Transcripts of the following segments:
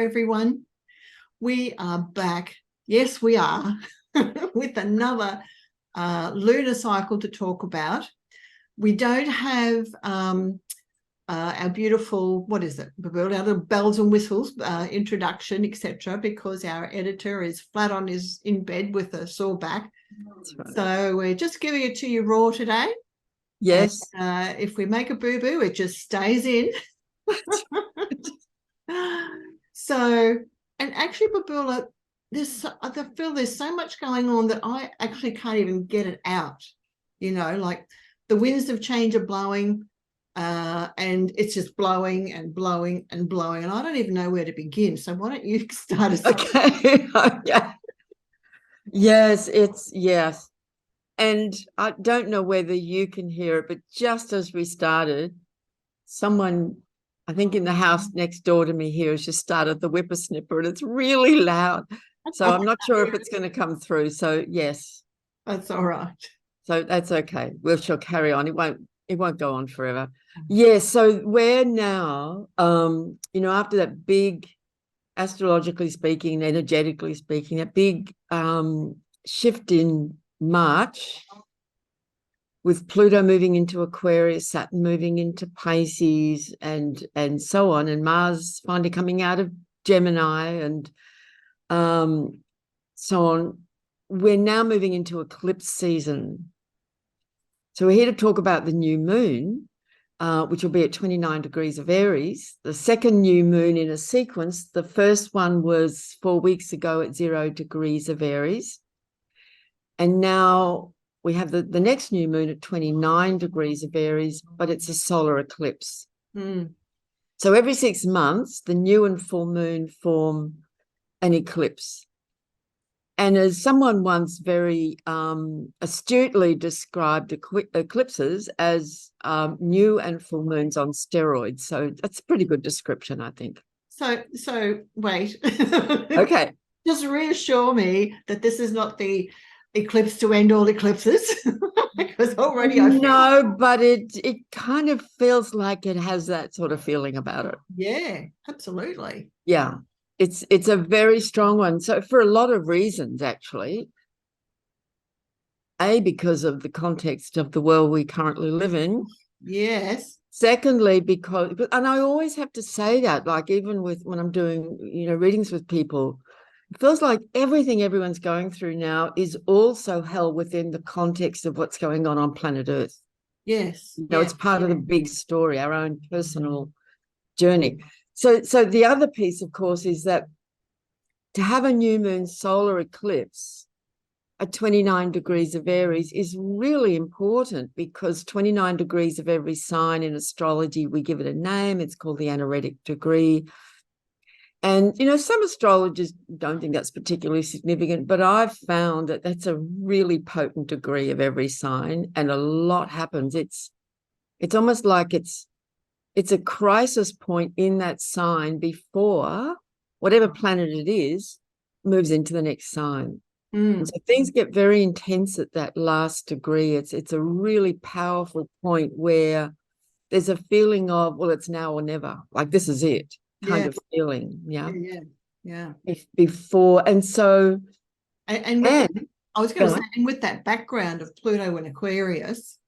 everyone. We are back. Yes, we are with another lunar cycle to talk about. We don't have our beautiful, what is it, our bells and whistles introduction, etc., because our editor is flat on in bed with a sore back. Right. So we're just giving it to you raw today. Yes. And, if we make a boo-boo, it just stays in. So, and actually, Babula, I feel there's so much going on that I actually can't even get it out. You know, like the winds of change are blowing, and it's just blowing and blowing and blowing, and I don't even know where to begin. So why don't you start us? Okay. Okay. Yes, yes. And I don't know whether you can hear it, but just as we started, someone, I think in the house next door to me here, has just started the whippersnapper, and it's really loud. So I'm not sure if it's going to come through. So yes. That's all right. So that's okay. She'll carry on. It won't go on forever. Yes. So we're now, after that big, astrologically speaking, energetically speaking, that big shift in March, with Pluto moving into Aquarius, Saturn moving into Pisces, and so on, and Mars finally coming out of Gemini, and so on. We're now moving into eclipse season. So we're here to talk about the new moon, which will be at 29 degrees of Aries, the second new moon in a sequence. The first one was 4 weeks ago at 0 degrees of Aries. And now we have the next new moon at 29 degrees of Aries, but it's a solar eclipse. So every 6 months, the new and full moon form an eclipse. And as someone once very astutely described eclipses as new and full moons on steroids. So that's a pretty good description, I think. So wait. Okay. Just reassure me that this is not the eclipse to end all eclipses. Because already but it kind of feels like it has that sort of feeling about it. Yeah, absolutely. Yeah. It's a very strong one. So for a lot of reasons, actually. A, because of the context of the world we currently live in. Yes. Secondly, because, and I always have to say that, like even when I'm doing, readings with people, it feels like everything everyone's going through now is also held within the context of what's going on planet Earth. Yes. It's part of the big story, our own personal journey. So the other piece, of course, is that to have a new moon solar eclipse at 29 degrees of Aries is really important, because 29 degrees of every sign in astrology, we give it a name. It's called the anaretic degree. And, some astrologers don't think that's particularly significant, but I've found that that's a really potent degree of every sign, and a lot happens. It's almost like it's a crisis point in that sign before whatever planet it is moves into the next sign. And so things get very intense at that last degree. It's a really powerful point where there's a feeling of, well, it's now or never, like this is it kind of feeling. Yeah. Before. And so and I was going to say, and with that background of Pluto and Aquarius,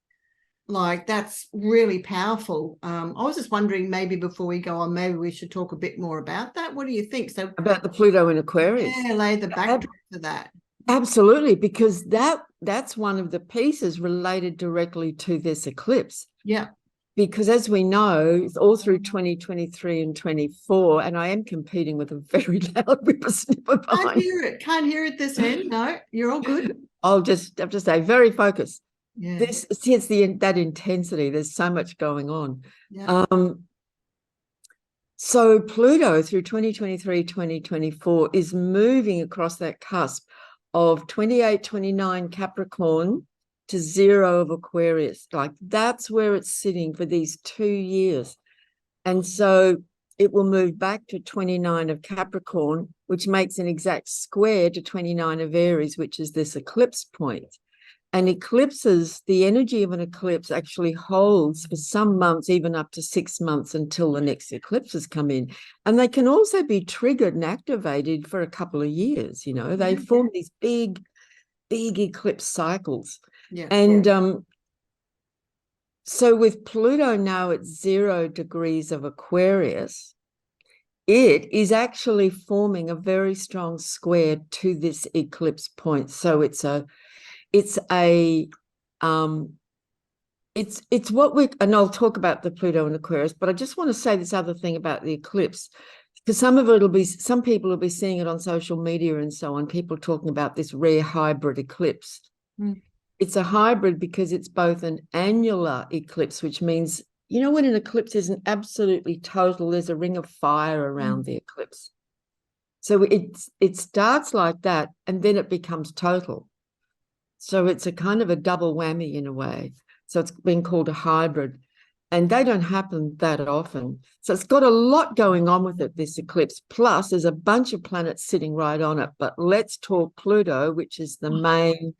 like that's really powerful. I was just wondering, maybe before we go on, maybe we should talk a bit more about that. What do you think? So about the Pluto in Aquarius. Yeah, lay the backdrop for that. Absolutely, because that's one of the pieces related directly to this eclipse. Yeah. Because as we know, all through 2023 and 24, and I am competing with a very loud whippersnapper behind. Can't hear it this end. No, you're all good. I'll just have to say, very focused. Yeah. It's that intensity. There's so much going on. Yeah. So Pluto through 2023, 2024 is moving across that cusp of 28, 29 Capricorn to 0 of Aquarius. Like that's where it's sitting for these 2 years. And so it will move back to 29 of Capricorn, which makes an exact square to 29 of Aries, which is this eclipse point. And eclipses, the energy of an eclipse actually holds for some months, even up to 6 months until the next eclipses come in. And they can also be triggered and activated for a couple of years. You know, they form these big eclipse cycles. Yeah. And so with Pluto now at 0 degrees of Aquarius, it is actually forming a very strong square to this eclipse point. So it's what we, and I'll talk about the Pluto and Aquarius, but I just want to say this other thing about the eclipse, because some people will be seeing it on social media and so on, people talking about this rare hybrid eclipse. It's a hybrid because it's both an annular eclipse, which means, you know, when an eclipse isn't absolutely total, there's a ring of fire around the eclipse. So it starts like that, and then it becomes total. So it's a kind of a double whammy in a way. So it's been called a hybrid, and they don't happen that often. So it's got a lot going on with it, this eclipse. Plus, there's a bunch of planets sitting right on it. But let's talk Pluto, which is the main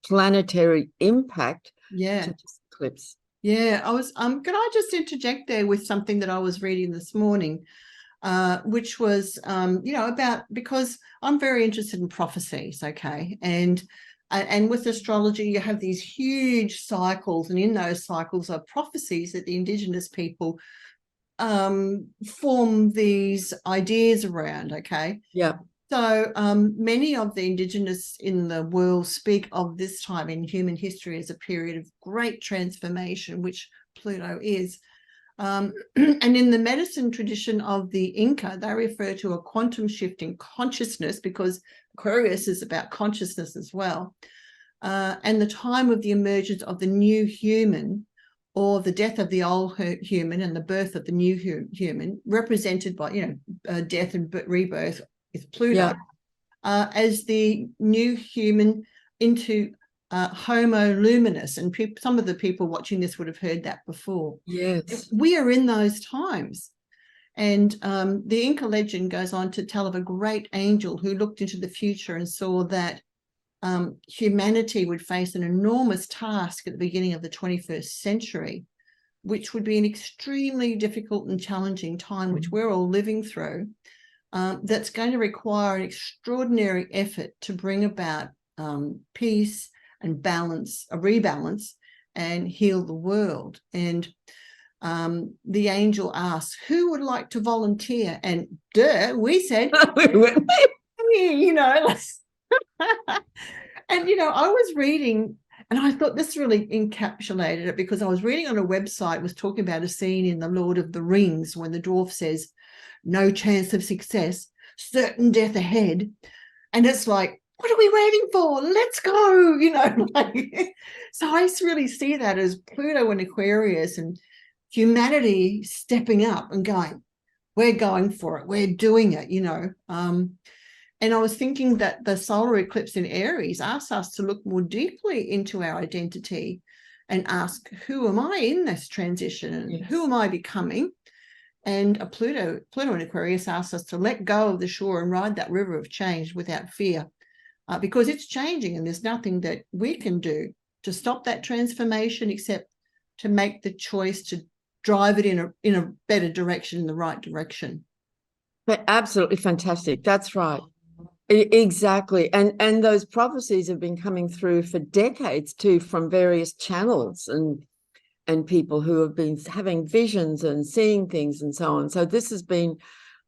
planetary impact to this eclipse. Yeah, can I just interject there with something that I was reading this morning, which was, about, because I'm very interested in prophecies, okay? And with astrology, you have these huge cycles, and in those cycles are prophecies that the Indigenous people form these ideas around, okay? Yeah. So many of the Indigenous in the world speak of this time in human history as a period of great transformation, which Pluto is. And in the medicine tradition of the Inca, they refer to a quantum shift in consciousness, because Aquarius is about consciousness as well. And the time of the emergence of the new human, or the death of the old human and the birth of the new human, represented by, death and rebirth with Pluto, as the new human into Homo luminous. And some of the people watching this would have heard that before. Yes. We are in those times. And the Inca legend goes on to tell of a great angel who looked into the future and saw that humanity would face an enormous task at the beginning of the 21st century, which would be an extremely difficult and challenging time, which we're all living through. That's going to require an extraordinary effort to bring about peace and balance, a rebalance, and heal the world. And the angel asked, who would like to volunteer? And we said, and, I was reading, and I thought this really encapsulated it, because I was reading on a website, was talking about a scene in The Lord of the Rings when the dwarf says, no chance of success, certain death ahead. And it's like, what are we waiting for? Let's go, So I really see that as Pluto and Aquarius and humanity stepping up and going, we're going for it, we're doing it, And I was thinking that the solar eclipse in Aries asks us to look more deeply into our identity and ask, who am I in this transition? And who am I becoming? And Pluto in Aquarius asks us to let go of the shore and ride that river of change without fear, because it's changing, and there's nothing that we can do to stop that transformation except to make the choice to drive it in a better direction, in the right direction. But absolutely fantastic. That's right. Exactly. And those prophecies have been coming through for decades too, from various channels and people who have been having visions and seeing things and so on. So this has been,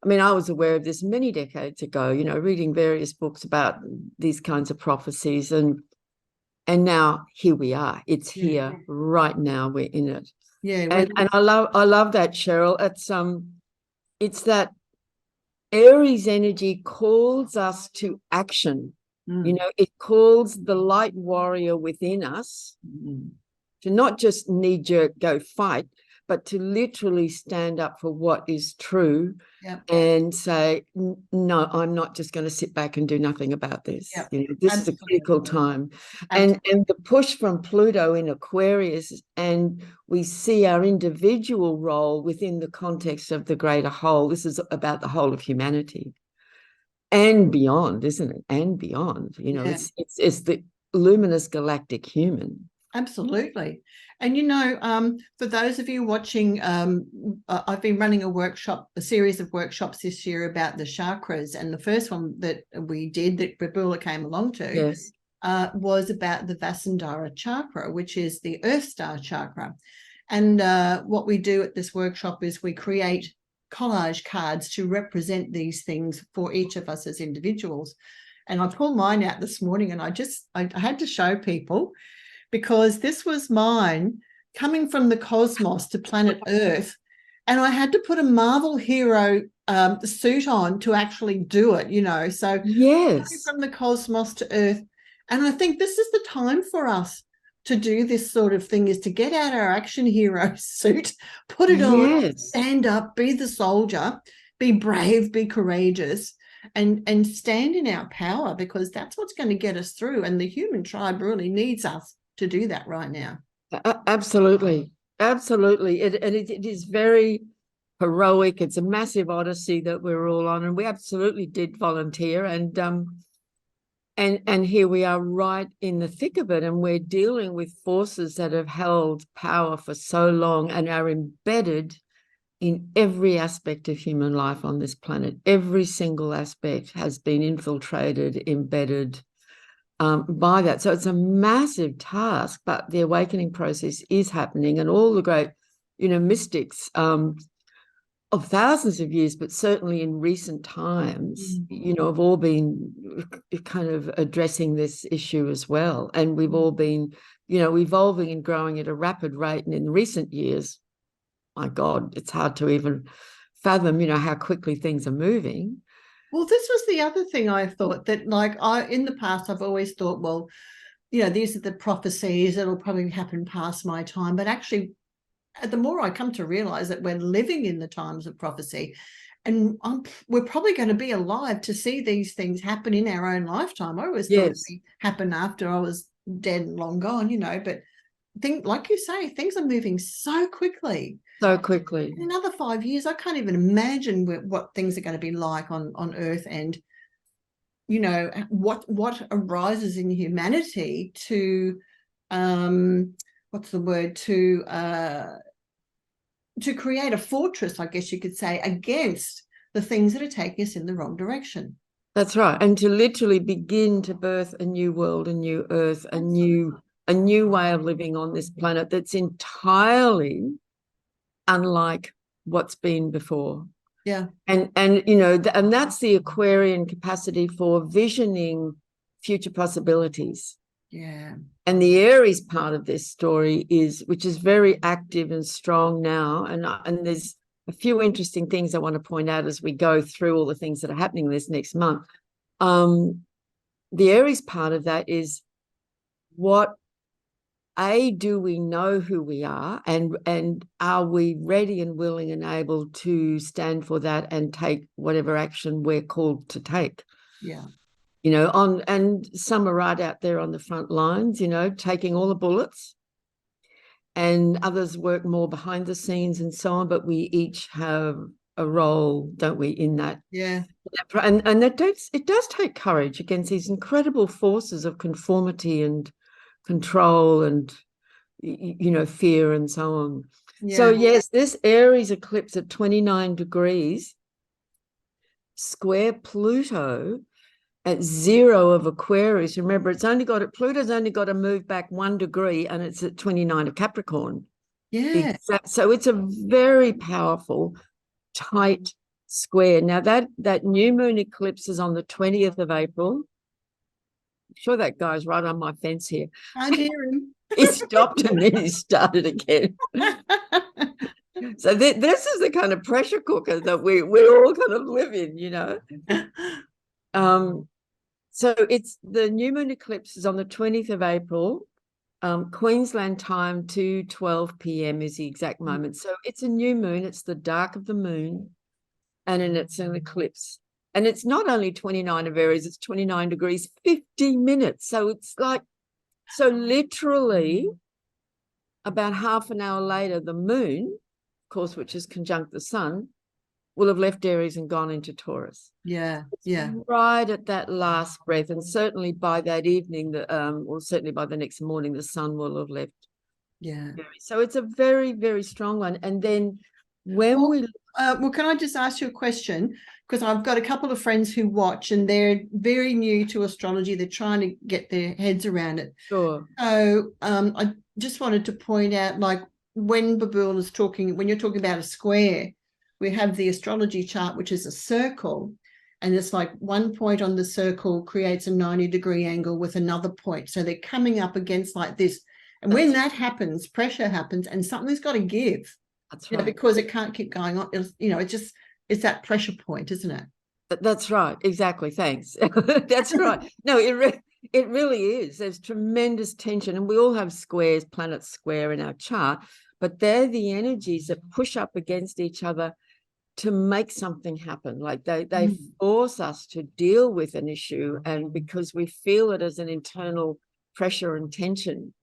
I was aware of this many decades ago, reading various books about these kinds of prophecies, and now here we are. It's here right now. We're in it. Yeah. And I love that, Cheryl. It's that Aries energy calls us to action. It calls the light warrior within us to not just knee-jerk go fight, but to literally stand up for what is true and say, no, I'm not just going to sit back and do nothing about this. This is a critical time. And the push from Pluto in Aquarius, and we see our individual role within the context of the greater whole. This is about the whole of humanity and beyond, isn't it? And beyond, it's luminous galactic human. Absolutely. And, for those of you watching, I've been running a series of workshops this year about the chakras. And the first one that we did, that Babula came along to, Yes. Was about the Vasundhara chakra, which is the Earth Star chakra. And what we do at this workshop is we create collage cards to represent these things for each of us as individuals. And I pulled mine out this morning, and I had to show people, because this was mine coming from the cosmos to planet Earth. And I had to put a Marvel hero suit on to actually do it, So yes, from the cosmos to Earth. And I think this is the time for us to do this sort of thing, is to get out our action hero suit, put it on, yes, stand up, be the soldier, be brave, be courageous, and stand in our power, because that's what's going to get us through. And the human tribe really needs us to do that right now. absolutely, absolutely. It is very heroic. It's a massive odyssey that we're all on, and we absolutely did volunteer, and here we are right in the thick of it, and we're dealing with forces that have held power for so long and are embedded in every aspect of human life on this planet. Every single aspect has been infiltrated, embedded by that. So it's a massive task, but the awakening process is happening, and all the great, mystics of thousands of years, but certainly in recent times, have all been kind of addressing this issue as well. And we've all been, evolving and growing at a rapid rate. And in recent years, my God, it's hard to even fathom, how quickly things are moving. Well, this was the other thing I thought, that in the past, I've always thought, well, these are the prophecies that'll probably happen past my time. But actually, the more I come to realize that we're living in the times of prophecy, and we're probably going to be alive to see these things happen in our own lifetime. I always thought it happened after I was dead and long gone, but like you say, things are moving so quickly. So quickly. In another 5 years, I can't even imagine what things are going to be like on Earth, and what arises in humanity to what's the word, to create a fortress, I guess you could say, against the things that are taking us in the wrong direction. That's right. And to literally begin to birth a new world, a new Earth, a new way of living on this planet that's entirely unlike what's been before. Yeah. And that's the Aquarian capacity for visioning future possibilities. Yeah. And the Aries part of this story which is very active and strong now. And there's a few interesting things I want to point out as we go through all the things that are happening this next month. The Aries part of that is, do we know who we are, and are we ready and willing and able to stand for that and take whatever action we're called to take? Yeah. And some are right out there on the front lines, taking all the bullets, and others work more behind the scenes and so on, but we each have a role, don't we, in that? Yeah. And it does take courage against these incredible forces of conformity and control and, fear and so on. Yeah. So yes, this Aries eclipse at 29 degrees square Pluto at 0 of Aquarius. Remember, Pluto's only got to move back 1 degree, and it's at 29 of Capricorn. Yeah. So it's a very powerful, tight square. Now that new moon eclipse is on the 20th of April. I'm sure that guy's right on my fence here. I hear him. He stopped and then he started again. So this is the kind of pressure cooker that we all kind of live in, So it's the new moon eclipse is on the 20th of April. Queensland time, 2:12 p.m. is the exact moment. So it's a new moon. It's the dark of the moon, and then it's an eclipse. And it's not only 29 of Aries, it's 29 degrees, 50 minutes. So it's literally about half an hour later, the moon, of course, which is conjunct the sun, will have left Aries and gone into Taurus. Yeah, yeah. Right at that last breath, and certainly by that evening, or certainly by the next morning, the sun will have left. Yeah. So it's a very, very strong one. And then when well, can I just ask you a question? Because I've got a couple of friends who watch, and they're very new to astrology. They're trying to get their heads around it. Sure. So I just wanted to point out, like when Babul is talking, when you're talking about a square, we have the astrology chart, which is a circle. And it's like one point on the circle creates a 90-degree angle with another point. So they're coming up against like this. And when that happens, pressure happens, and something's got to give. That's right. Because it can't keep going on. It's that pressure point, isn't it? That's right. Exactly. Thanks. That's right. No, it really is. There's tremendous tension, and we all have squares, planets square in our chart, but they're the energies that push up against each other to make something happen. Like they force us to deal with an issue, and because we feel it as an internal pressure and tension,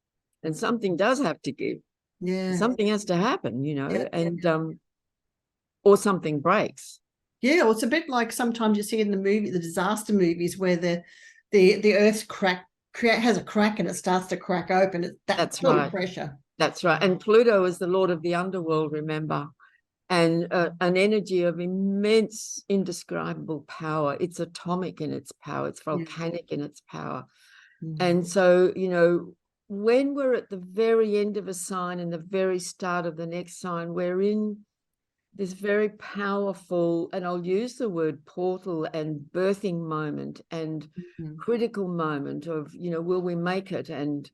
and something does have to give. Yeah. Something has to happen, or something breaks. Yeah, well, it's a bit like sometimes you see in the disaster movies, where the earth has a crack and it starts to crack open. That's sort of pressure. That's right. And Pluto is the lord of the underworld, remember, and an energy of immense, indescribable power. It's atomic in its power. It's volcanic in its power. And so, when we're at the very end of a sign and the very start of the next sign, we're in this very powerful, and I'll use the word portal and birthing moment and critical moment of, will we make it? And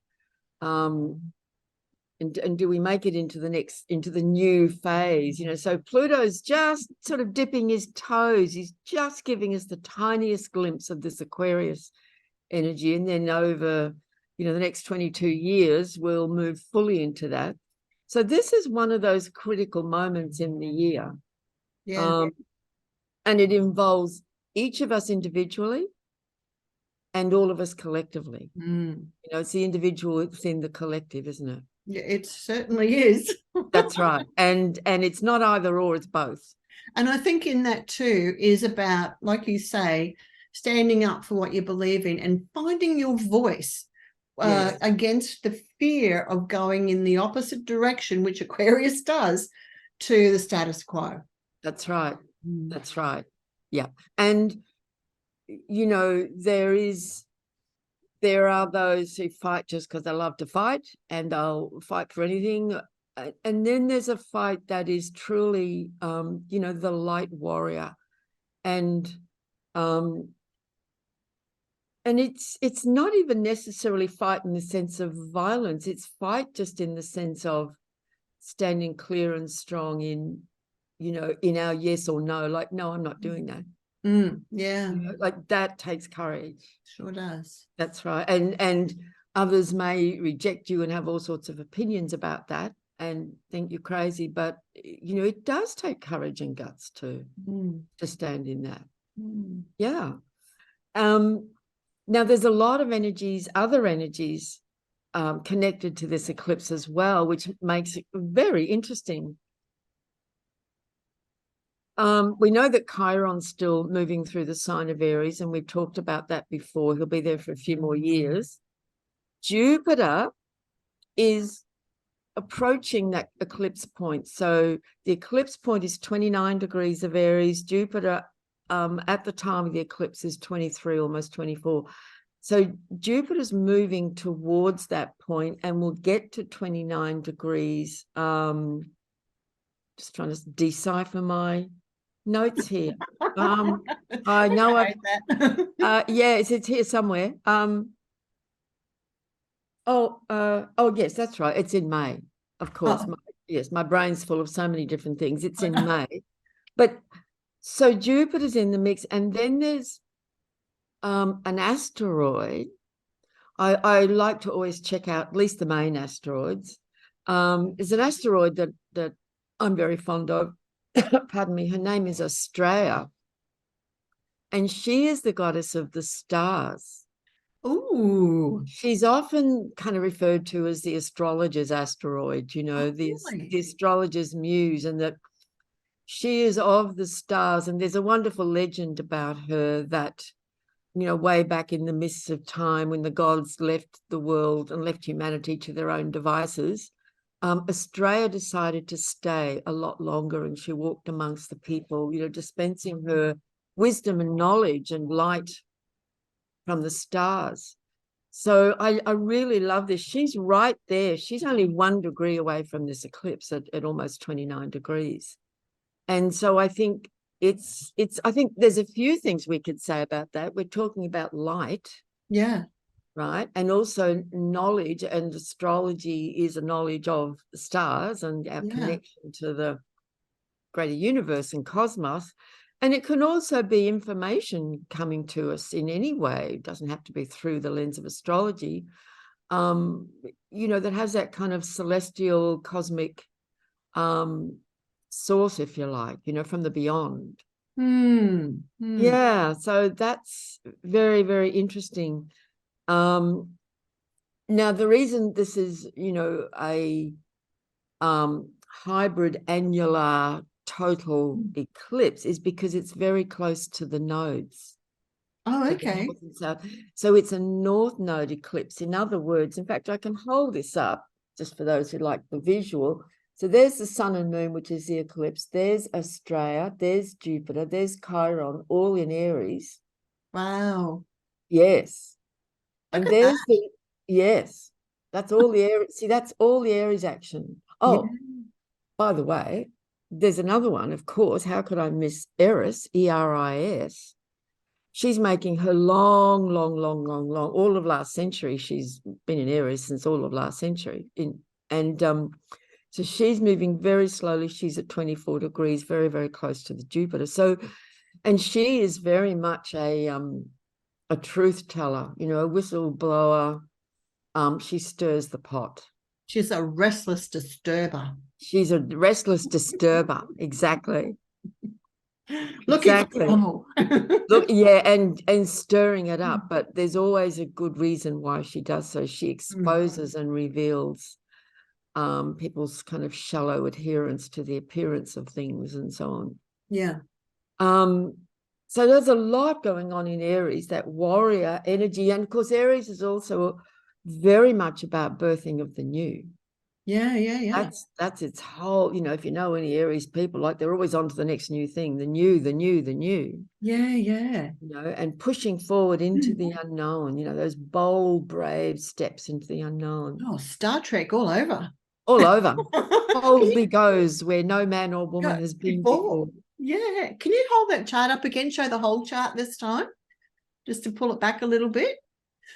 do we make it into the new phase? So Pluto's just sort of dipping his toes. He's just giving us the tiniest glimpse of this Aquarius energy. And then over, the next 22 years, we'll move fully into that. So this is one of those critical moments in the year. Yeah. And it involves each of us individually and all of us collectively. It's the individual within the collective, isn't it? Yeah, it certainly is. That's right. And it's not either or, it's both. And I think in that too is about, like you say, standing up for what you believe in and finding your voice. Against the fear of going in the opposite direction, which Aquarius does, to the status quo. That's right. That's right. Yeah. And, there are those who fight just because they love to fight, and they'll fight for anything. And then there's a fight that is truly, the light warrior. And it's not even necessarily fight in the sense of violence. It's fight just in the sense of standing clear and strong in our yes or no. Like, no, I'm not doing that. Yeah. Like that takes courage. Sure does. That's right. And others may reject you and have all sorts of opinions about that and think you're crazy. But, it does take courage and guts to stand in that. Yeah. Now, there's a lot of other energies connected to this eclipse as well, which makes it very interesting. We know that Chiron's still moving through the sign of Aries, and we've talked about that before. He'll be there for a few more years. Jupiter is approaching that eclipse point. So the eclipse point is 29 degrees of Aries. Jupiter at the time of the eclipse is 23, almost 24. So Jupiter's moving towards that point, and we'll get to 29 degrees. Just trying to decipher my notes here. I know yes, it's here somewhere. Yes, that's right. It's in May, of course. My brain's full of so many different things. It's in May. But so Jupiter's in the mix, and then there's an asteroid. I like to always check out at least the main asteroids. There's an asteroid that I'm very fond of. Pardon me. Her name is Australia, and she is the goddess of the stars. Ooh. She's often kind of referred to as the astrologer's asteroid, the astrologer's muse, and that She is of the stars, and there's a wonderful legend about her that, you know, way back in the mists of time when the gods left the world and left humanity to their own devices, Australia decided to stay a lot longer, and she walked amongst the people, you know, dispensing her wisdom and knowledge and light from the stars. So I really love this. She's right there. She's only 1 degree away from this eclipse at almost 29 degrees. And so I think I think there's a few things we could say about that. We're talking about light. Yeah. Right. And also knowledge, and astrology is a knowledge of the stars and our connection to the greater universe and cosmos. And it can also be information coming to us in any way. It doesn't have to be through the lens of astrology, you know, that has that kind of celestial cosmic source, if you like, you know, from the beyond. Yeah, so that's very, very interesting. Now the reason this is, you know, a hybrid annular total eclipse is because it's very close to the nodes. Oh, okay. North and south. So it's a north node eclipse. In other words, in fact, I can hold this up just for those who like the visual. So there's the sun and moon, which is the eclipse. There's Australia, there's Jupiter, there's Chiron, all in Aries. Wow. Yes. Look And at there's that. yes, that's all the Aries. See, that's all the Aries action. Yeah. Oh, by the way, there's another one, of course. How could I miss Eris, Eris? She's making her long, all of last century. She's been in Aries since all of last century. So she's moving very slowly. She's at 24 degrees, very, very close to the Jupiter. So, and she is very much a truth teller, you know, a whistleblower. She stirs the pot. She's a restless disturber. She's a restless disturber. Exactly. Looking for Exactly. trouble. Look, yeah, and stirring it up, but there's always a good reason why she does so. She exposes and reveals people's kind of shallow adherence to the appearance of things and so on. Yeah. So there's a lot going on in Aries, that warrior energy. And of course, Aries is also very much about birthing of the new. Yeah. That's its whole, you know, if you know any Aries people, like they're always on to the next new thing, the new. Yeah. You know, and pushing forward into the unknown, you know, those bold, brave steps into the unknown. Oh, Star Trek all over. All over. Can you Boldly goes where no man or woman go has been before? before. Yeah. Can you hold that chart up again? Show the whole chart this time, just to pull it back a little bit.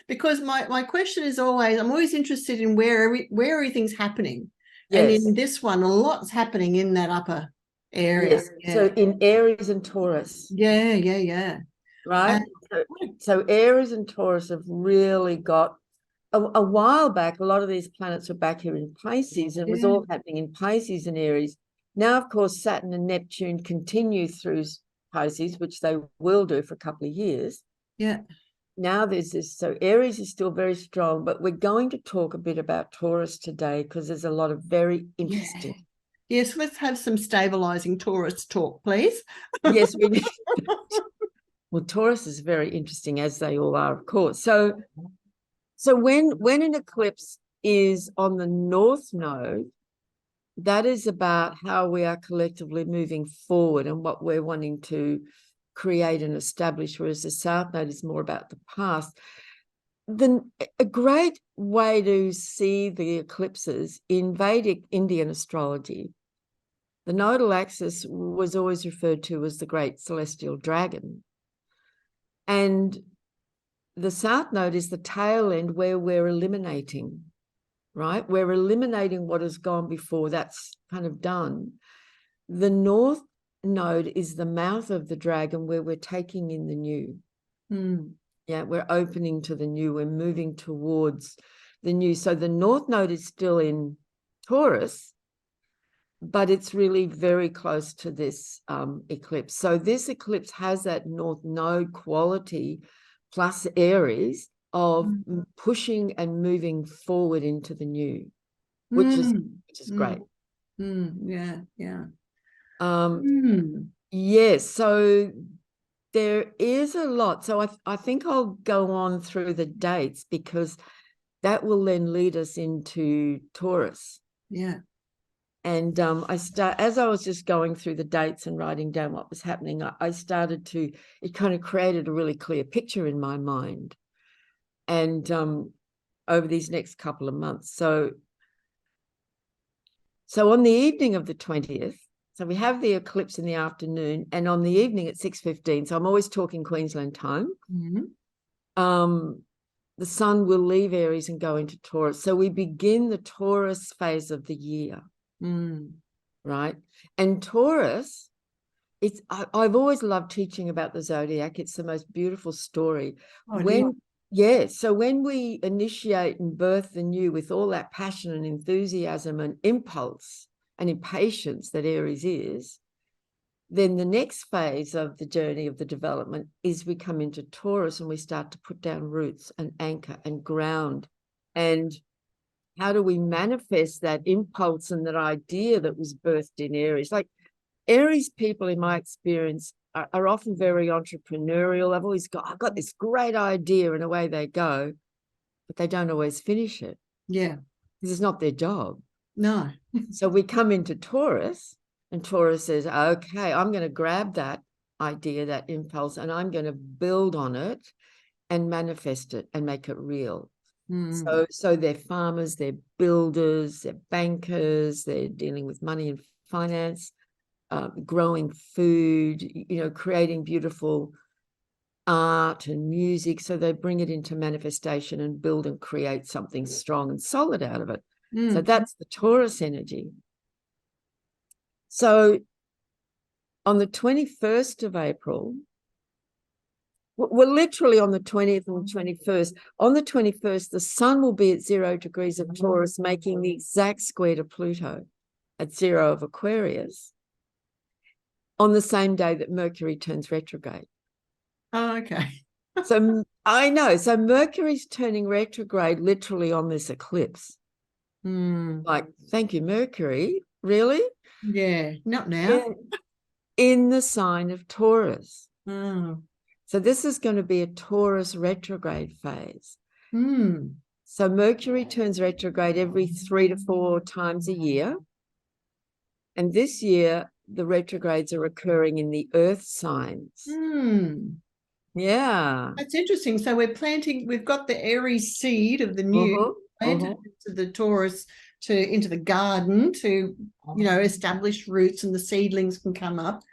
Because my question is always, I'm always interested in where everything's happening. And Yes. in this one, a lot's happening in that upper area. Yes. Yeah. So in Aries and Taurus. Yeah. Right. So Aries and Taurus have really got a while back. A lot of these planets were back here in Pisces, and it was all happening in Pisces and Aries. Now, of course, Saturn and Neptune continue through Pisces, which they will do for a couple of years. Yeah. Now there's this, so Aries is still very strong, but we're going to talk a bit about Taurus today because there's a lot of very interesting. Yes, let's have some stabilizing Taurus talk, please. Yes, we need. Well, Taurus is very interesting, as they all are, of course. So when an eclipse is on the north node, that is about how we are collectively moving forward and what we're wanting to create and establish, whereas the south node is more about the past. A great way to see the eclipses in Vedic Indian astrology, the nodal axis was always referred to as the great celestial dragon. And the south node is the tail end where we're eliminating, right? We're eliminating what has gone before. That's kind of done. The north node is the mouth of the dragon where we're taking in the new. Yeah, we're opening to the new. We're moving towards the new. So the north node is still in Taurus, but it's really very close to this eclipse. So this eclipse has that north node quality plus Aries of pushing and moving forward into the new, which is great. Yeah. Yes, so there is a lot. So I think I'll go on through the dates because that will then lead us into Taurus. Yeah. And as I was just going through the dates and writing down what was happening, I started to, it kind of created a really clear picture in my mind. And over these next couple of months. So on the evening of the 20th, so we have the eclipse in the afternoon, and on the evening at 6:15, so I'm always talking Queensland time, the sun will leave Aries and go into Taurus. So we begin the Taurus phase of the year, right? And Taurus, I've always loved teaching about the zodiac. It's the most beautiful story. So when we initiate and birth the new with all that passion and enthusiasm and impulse and impatience that Aries is, then the next phase of the journey of the development is we come into Taurus and we start to put down roots and anchor and ground. And how do we manifest that impulse and that idea that was birthed in Aries? Like Aries people, in my experience, are often very entrepreneurial. I've got this great idea, and away they go, but they don't always finish it. Yeah. Because it's not their job. No. So we come into Taurus, and Taurus says, okay, I'm going to grab that idea, that impulse, and I'm going to build on it and manifest it and make it real. So they're farmers, they're builders, they're bankers, they're dealing with money and finance, growing food, creating beautiful art and music. So they bring it into manifestation and build and create something strong and solid out of it. So that's the Taurus energy. So on the 21st of April, we're literally on the 20th and 21st. On the 21st, the sun will be at 0 degrees of Taurus, making the exact square to Pluto at 0 of Aquarius, on the same day that Mercury turns retrograde. Oh, okay. So I know. So Mercury's turning retrograde literally on this eclipse. Like, thank you, Mercury. Really? Yeah, not now. In the sign of Taurus. Oh. So this is going to be a Taurus retrograde phase. So Mercury turns retrograde every 3 to 4 times a year. And this year, the retrogrades are occurring in the earth signs. Yeah. That's interesting. So we've got the Aries seed of the new planted into the Taurus, into the garden to, establish roots, and the seedlings can come up.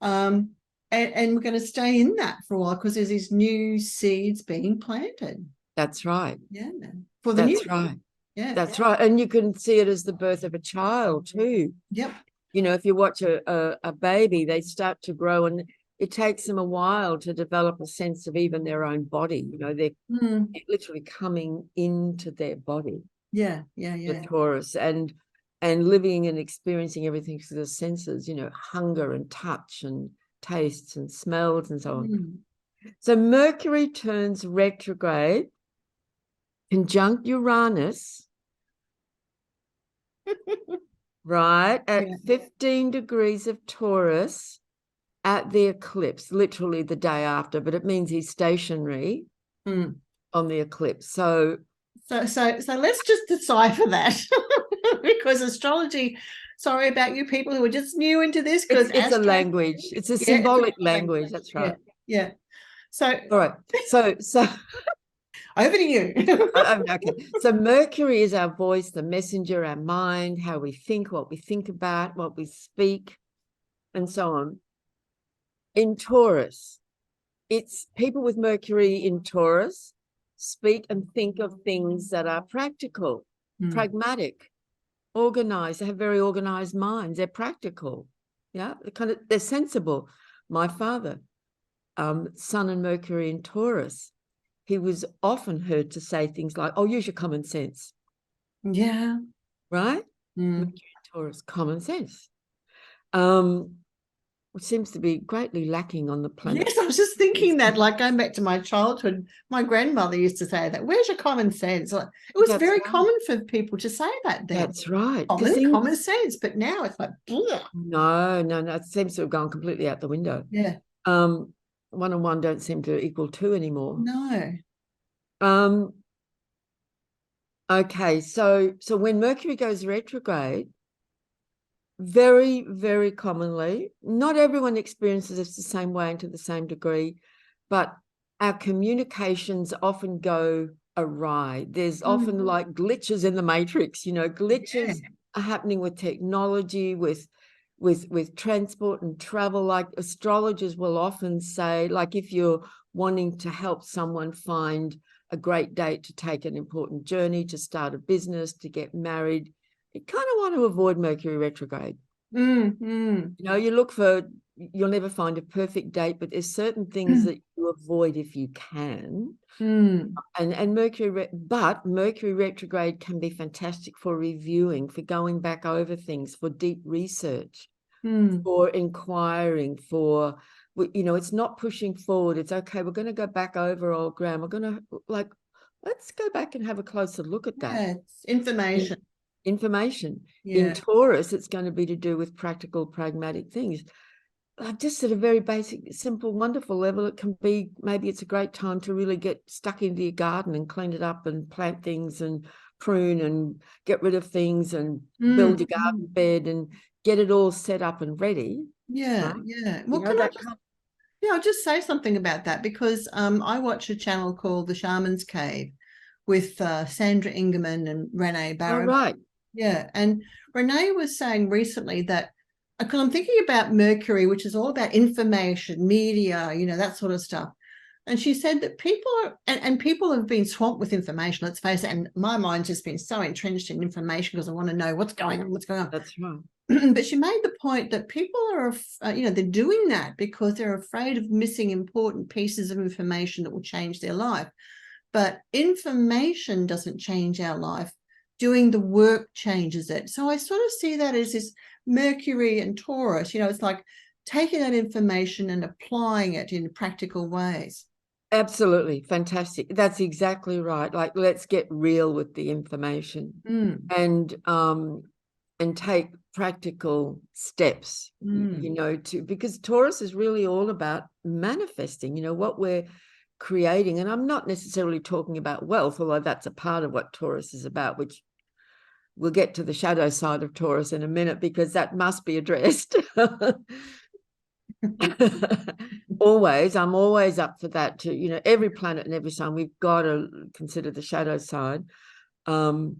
And we're going to stay in that for a while because there's these new seeds being planted. That's right. Yeah. That's right. Yeah. That's right. And you can see it as the birth of a child too. Yep. If you watch a baby, they start to grow, and it takes them a while to develop a sense of even their own body. They're literally coming into their body. Yeah. The Taurus, and living and experiencing everything through the senses, hunger and touch and tastes and smells and so on. So Mercury turns retrograde, conjunct Uranus, right, at 15 degrees of Taurus at the eclipse, literally the day after, but it means he's stationary on the eclipse. So let's just decipher that because astrology, sorry about you people who are just new into this, because it's a language. It's a symbolic language. That's right. Yeah. So all right. So over to you. Okay. So Mercury is our voice, the messenger, our mind, how we think, what we think about, what we speak, and so on. In Taurus, it's people with Mercury in Taurus speak and think of things that are practical, pragmatic, organized. They have very organized minds. They're practical. Yeah, they're sensible. My father, Sun and Mercury in Taurus, he was often heard to say things like, "Oh, use your common sense." Yeah. Right? Mercury in Taurus, common sense. which seems to be greatly lacking on the planet. Yes, I was just thinking that, like going back to my childhood, my grandmother used to say that, where's your common sense? Like, it was That's very right. common for people to say that then. That's right. Common sense, but now it's like, bleh. No, it seems to have gone completely out the window. Yeah. 1 and 1 don't seem to equal 2 anymore. No. Okay, so when Mercury goes retrograde, very, very commonly, not everyone experiences this the same way and to the same degree, but our communications often go awry. There's often like glitches in the matrix, glitches are happening with technology, with transport and travel. Like astrologers will often say, like if you're wanting to help someone find a great date to take an important journey, to start a business, to get married, you kind of want to avoid Mercury retrograde. You'll never find a perfect date, but there's certain things that you avoid if you can. And Mercury retrograde can be fantastic for reviewing, for going back over things, for deep research, for inquiring, for, it's not pushing forward. It's okay. We're going to go back over old ground. We're going to let's go back and have a closer look at that. Yeah, it's information. In Taurus, it's going to be to do with practical, pragmatic things. Just at a very basic, simple, wonderful level, it can be, maybe it's a great time to really get stuck into your garden and clean it up and plant things and prune and get rid of things and build your garden bed and get it all set up and ready. Yeah. Well, I'll just say something about that, because I watch a channel called The Shaman's Cave with Sandra Ingerman and Renee Barrow. Oh, right. Yeah. And Renee was saying recently that, because I'm thinking about Mercury, which is all about information, media, that sort of stuff. And she said that people are, and people have been swamped with information, let's face it. And my mind's just been so entrenched in information because I want to know what's going on. That's right. But she made the point that people are, they're doing that because they're afraid of missing important pieces of information that will change their life. But information doesn't change our life. Doing the work changes it. So I sort of see that as this Mercury and Taurus, it's like taking that information and applying it in practical ways. Absolutely. Fantastic. That's exactly right. Like, let's get real with the information and take practical steps, because Taurus is really all about manifesting, what we're creating. And I'm not necessarily talking about wealth, although that's a part of what Taurus is about, which we'll get to the shadow side of Taurus in a minute, because that must be addressed. I'm always up for that too. Every planet and every sign, we've got to consider the shadow side. And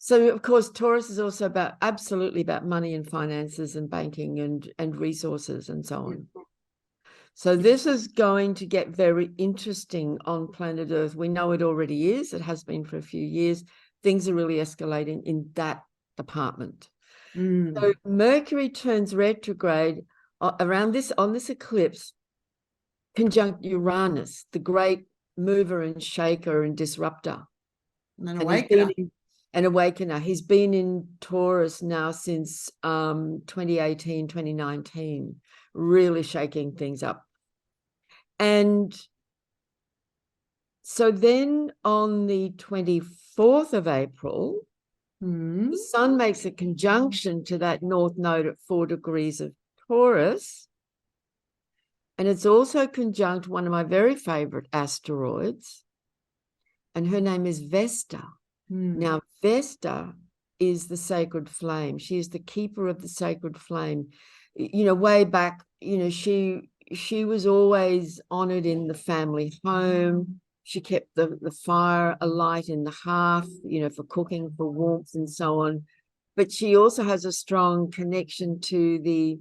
so, of course, Taurus is also absolutely about money and finances and banking and resources and so on. So this is going to get very interesting on planet Earth. We know it already is. It has been for a few years. Things are really escalating in that department. So Mercury turns retrograde on this eclipse, conjunct Uranus, the great mover and shaker and disruptor. An awakener. He's been in Taurus now since 2018, 2019, really shaking things up. And so then on the 24th of April, the sun makes a conjunction to that north node at 4 degrees of Taurus. And it's also conjunct one of my very favorite asteroids, and her name is Vesta. Now, Vesta is the sacred flame. She is the keeper of the sacred flame. Way back, she was always honored in the family home. She kept the fire alight in the hearth, for cooking, for warmth and so on. But she also has a strong connection to the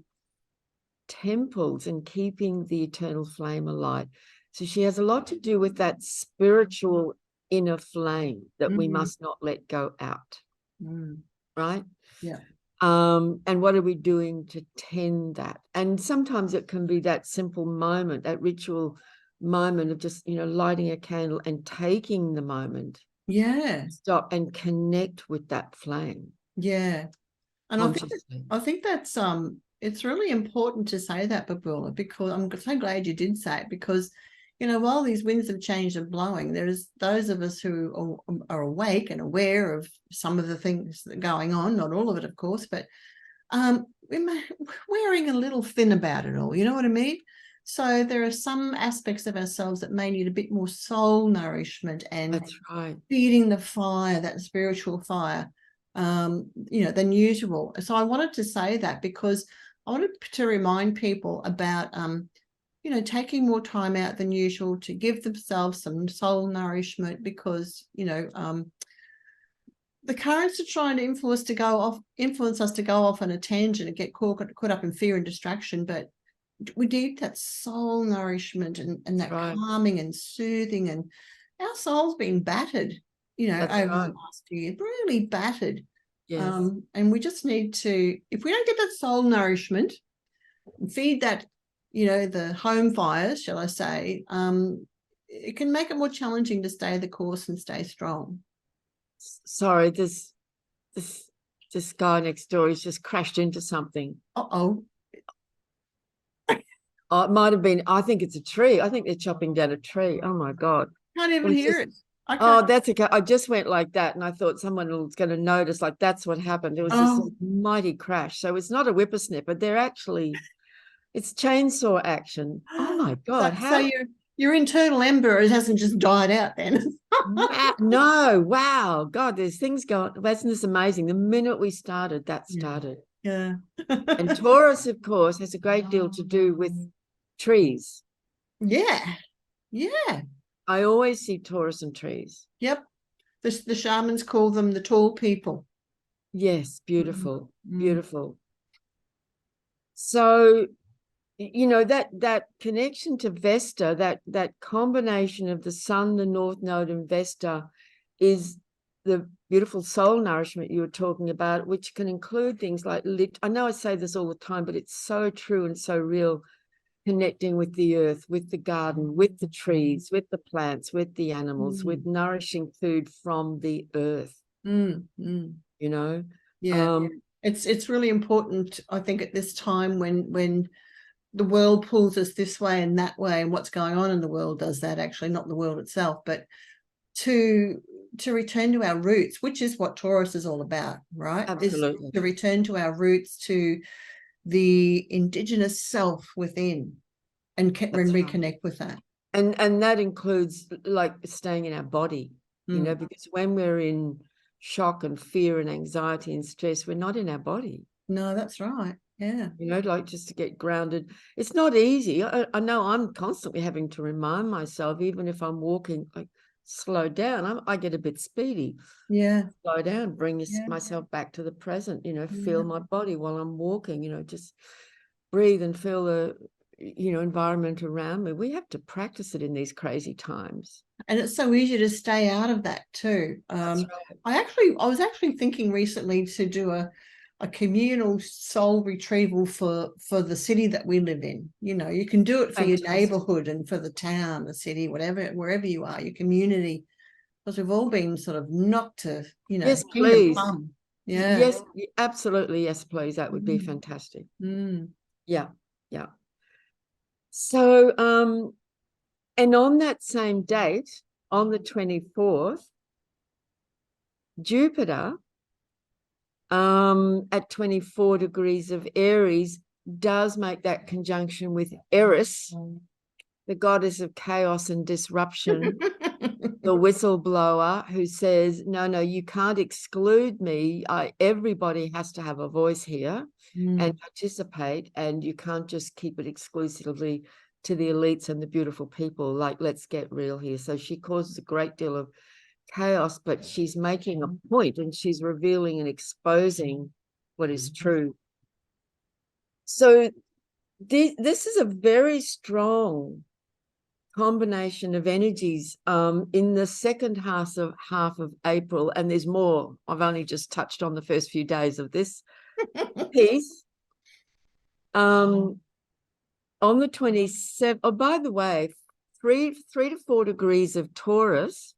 temples and keeping the eternal flame alight. So she has a lot to do with that spiritual inner flame that we must not let go out. Right? Yeah. And what are we doing to tend that? And sometimes it can be that simple moment, that ritual moment of just, lighting a candle and taking the moment. Yeah. Stop and connect with that flame. Yeah. And I think that's it's really important to say that, Babula, because I'm so glad you did say it, because, while these winds of change are blowing, there's those of us who are awake and aware of some of the things that are going on, not all of it, of course, but we're wearing a little thin about it all. You know what I mean? So there are some aspects of ourselves that may need a bit more soul nourishment and That's right. feeding the fire, that spiritual fire, than usual. So I wanted to say that because I wanted to remind people about, taking more time out than usual to give themselves some soul nourishment, because, the currents are trying to influence us to go off on a tangent and get caught up in fear and distraction. But we need that soul nourishment and that right. calming and soothing. And our soul's been battered, That's over right. the last year, really battered. Yes. And we just need to, if we don't get that soul nourishment, feed that, the home fires, shall I say, it can make it more challenging to stay the course and stay strong. Sorry, this guy next door has just crashed into something. Uh-oh. Oh, it might have been, I think it's a tree. I think they're chopping down a tree. Oh my God. Can't even hear it. Oh, that's okay. I just went like that and I thought someone was going to notice, like that's what happened. There was this mighty crash. So it's not a whippersnapper. They're actually, it's chainsaw action. Oh my God. So your internal ember, it hasn't just died out then. No, wow. God, there's things going. Isn't this amazing? The minute we started, that started. Yeah. And Taurus, of course, has a great deal to do with trees. Yeah. Yeah. I always see Taurus and trees. Yep. The shamans call them the tall people. Yes, beautiful, beautiful. So, that connection to Vesta, that combination of the sun, the North Node, and Vesta is the beautiful soul nourishment you were talking about, which can include things like I know I say this all the time, but it's so true and so real. Connecting with the earth, with the garden, with the trees, with the plants, with the animals, with nourishing food from the earth. Yeah. It's really important, I think, at this time when the world pulls us this way and that way, and what's going on in the world does that, actually, not the world itself, but to return to our roots, which is what Taurus is all about, right? Absolutely. Is to return to our roots, to the indigenous self within, and reconnect with that. And that includes like staying in our body, because when we're in shock and fear and anxiety and stress, we're not in our body. No, that's right. Yeah. Like just to get grounded. It's not easy. I know I'm constantly having to remind myself, even if I'm walking, like slow down. I get a bit speedy. Yeah. Slow down, bring myself back to the present, feel my body while I'm walking, just breathe and feel the, environment around me. We have to practice it in these crazy times. And it's so easy to stay out of that too. That's right. I was actually thinking recently to do a communal soul retrieval for the city that we live in. You can do it for your neighborhood and for the town, the city, wherever you are, your community, because we've all been sort of knocked to, yes, please. Yeah. Yes, absolutely. Yes, please. That would be fantastic. Yeah. Yeah. So, and on that same date, on the 24th, Jupiter, at 24 degrees of Aries, does make that conjunction with Eris, the goddess of chaos and disruption, the whistleblower who says, no, you can't exclude me. Everybody has to have a voice here and participate, and you can't just keep it exclusively to the elites and the beautiful people. Like, let's get real here. So she causes a great deal of chaos, but she's making a point and she's revealing and exposing what is true. So this is a very strong combination of energies in the second half of April, and there's more. I've only just touched on the first few days of this piece. On the 27th, oh, by the way, 3 to 4 degrees of Taurus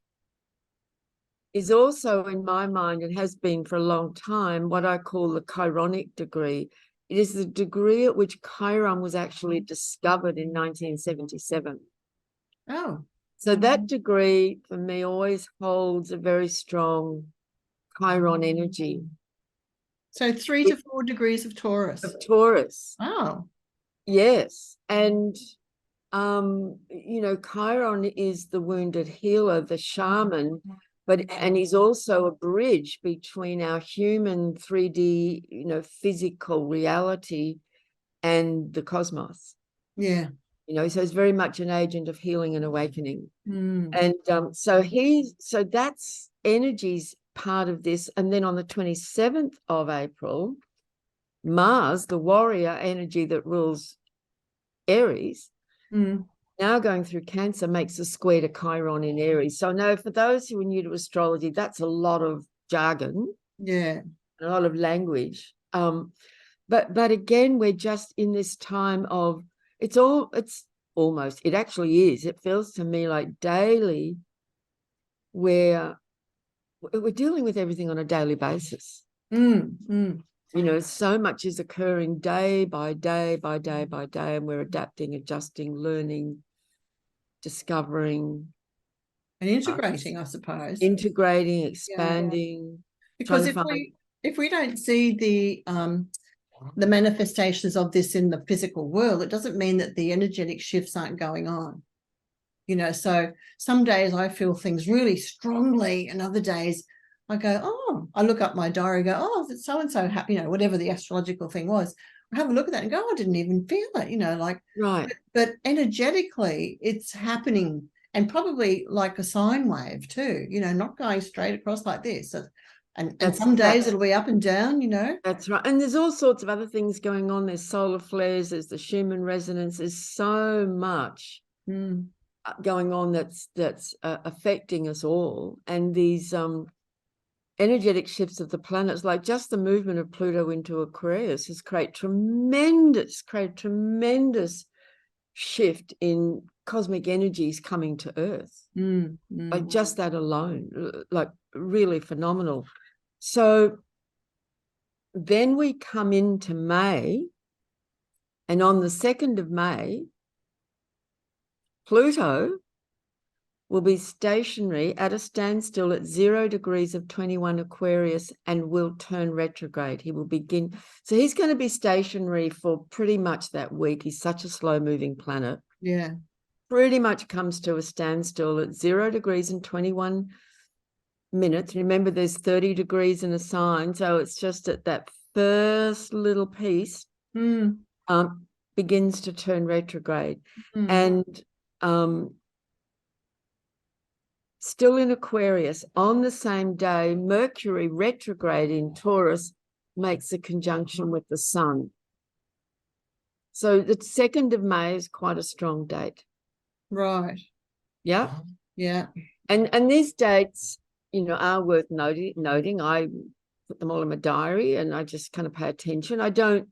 is also, in my mind, and has been for a long time, what I call the chironic degree. It is the degree at which Chiron was actually discovered in 1977. Oh. So that degree for me always holds a very strong Chiron energy. So 3 to 4 degrees of Taurus. Of Taurus. Oh. Yes. And you know, Chiron is the wounded healer, the shaman, and he's also a bridge between our human 3D, you know, physical reality and the cosmos. Yeah. You know, so he's very much an agent of healing and awakening. Mm. And so that's energies part of this. And then on the 27th of April, Mars, the warrior energy that rules Aries, now going through Cancer, makes a square to Chiron in Aries. So no, for those who are new to astrology, that's a lot of jargon. Yeah. A lot of language. But again, we're just in this time of it actually is. It feels to me like daily where we're dealing with everything on a daily basis. You know, so much is occurring day by day by day by day, and we're adapting, adjusting, learning, discovering, And integrating, I suppose. integrating, expanding. Because if we don't see the manifestations of this in the physical world, it doesn't mean that the energetic shifts aren't going on. You know, so some days I feel things really strongly, and other days I go, oh, I look up my diary, go, oh, it's so-and-so happy, you know, whatever the astrological thing was. I have a look at that and go, oh, I didn't even feel it, you know, like, right. But energetically it's happening, and probably like a sine wave too, you know, not going straight across like this. And some days it'll be up and down, you know. That's right. And there's all sorts of other things going on. There's solar flares, there's the Schumann resonance, there's so much going on that's affecting us all. And these energetic shifts of the planets, like just the movement of Pluto into Aquarius, has created tremendous shift in cosmic energies coming to Earth. Like just that alone, like really phenomenal. So then we come into May, and on the 2nd of May, Pluto will be stationary at a standstill at 0 degrees of 21 Aquarius and will turn retrograde. He will begin. So he's going to be stationary for pretty much that week. He's such a slow-moving planet. Yeah. Pretty much comes to a standstill at 0 degrees and 21 minutes. Remember, there's 30 degrees in a sign, so it's just at that first little piece begins to turn retrograde. And still in Aquarius, on the same day, Mercury retrograde in Taurus makes a conjunction with the Sun. So the 2nd of May is quite a strong date. Right. Yeah. Yeah. And these dates, you know, are worth noting. I put them all in my diary and I just kind of pay attention. I don't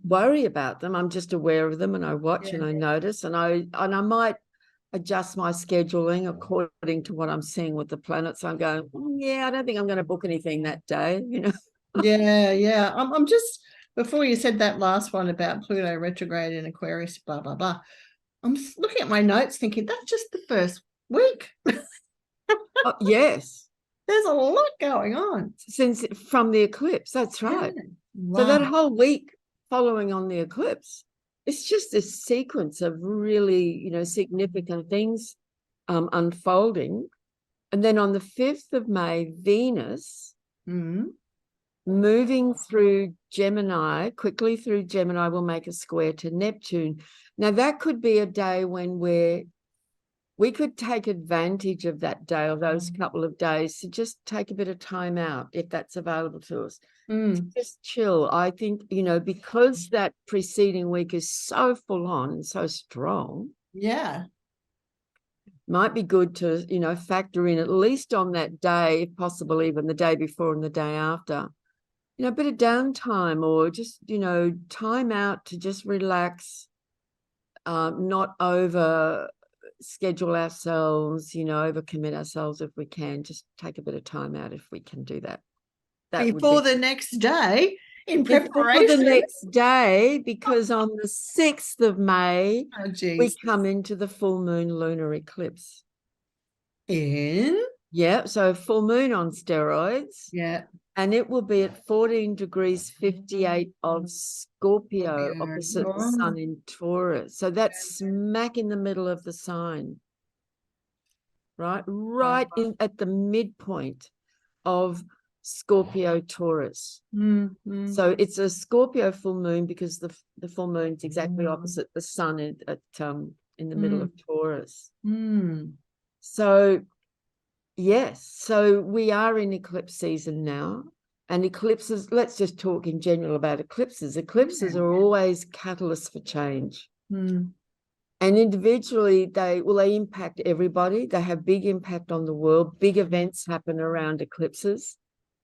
worry about them. I'm just aware of them, and I watch and I notice, and I might adjust my scheduling according to what I'm seeing with the planets. I'm going, I don't think I'm going to book anything that day, you know. Yeah. I'm just, before you said that last one about Pluto retrograde in Aquarius, blah blah blah, I'm looking at my notes thinking that's just the first week. Oh, yes, there's a lot going on from the eclipse. That's right. Wow. So that whole week following on the eclipse, it's just this sequence of really, you know, significant things unfolding. And then on the 5th of May, Venus moving through Gemini, quickly through Gemini, will make a square to Neptune. Now, that could be a day when we could take advantage of that day or those couple of days to just take a bit of time out, if that's available to us. Just chill. I think, you know, because that preceding week is so full on and so strong. Yeah. Might be good to, you know, factor in at least on that day, if possible, even the day before and the day after, you know, a bit of downtime, or just, you know, time out to just relax, not over schedule ourselves, you know, overcommit ourselves if we can. Just take a bit of time out if we can do that. Before the next day, in before the preparation. next day, because on the 6th of May, Oh, we geez. come into the full moon lunar eclipse. In? Yeah, so full moon on steroids. Yeah. And it will be at 14 degrees 58 of Scorpio, opposite the Oh, sun in Taurus. So that's smack in the middle of the sign, right? Right in at the midpoint of Scorpio Taurus. So it's a Scorpio full moon because the full moon's exactly opposite the sun in the middle of Taurus. So yes, so we are in eclipse season now. And eclipses, let's just talk in general about eclipses. Eclipses are always catalysts for change. And individually, they impact everybody. They have big impact on the world. Big events happen around eclipses.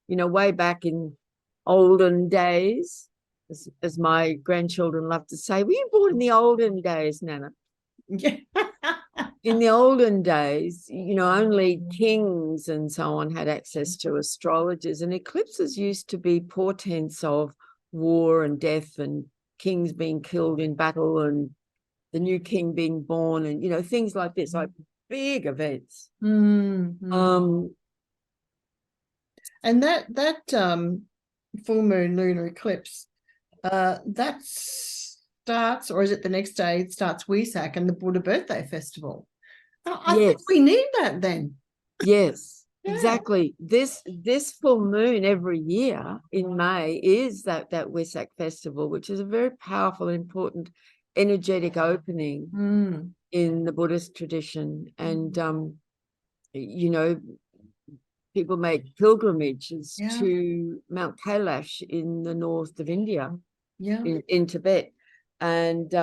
You know, way back in olden days, as my grandchildren love to say, were you born in the olden days, Nana? Yeah. In the olden days, you know, only kings and so on had access to astrologers, and eclipses used to be portents of war and death and kings being killed in battle and the new king being born and, you know, things like this, like big events. And that full moon lunar eclipse, that starts, or is it the next day? It starts Wesak and the Buddha birthday festival. I think we need that then. Yes, Yeah. exactly. This full moon every year in May is that Wesak festival, which is a very powerful, important, energetic opening in the Buddhist tradition. And you know, people make pilgrimages to Mount Kailash in the north of India, in Tibet. And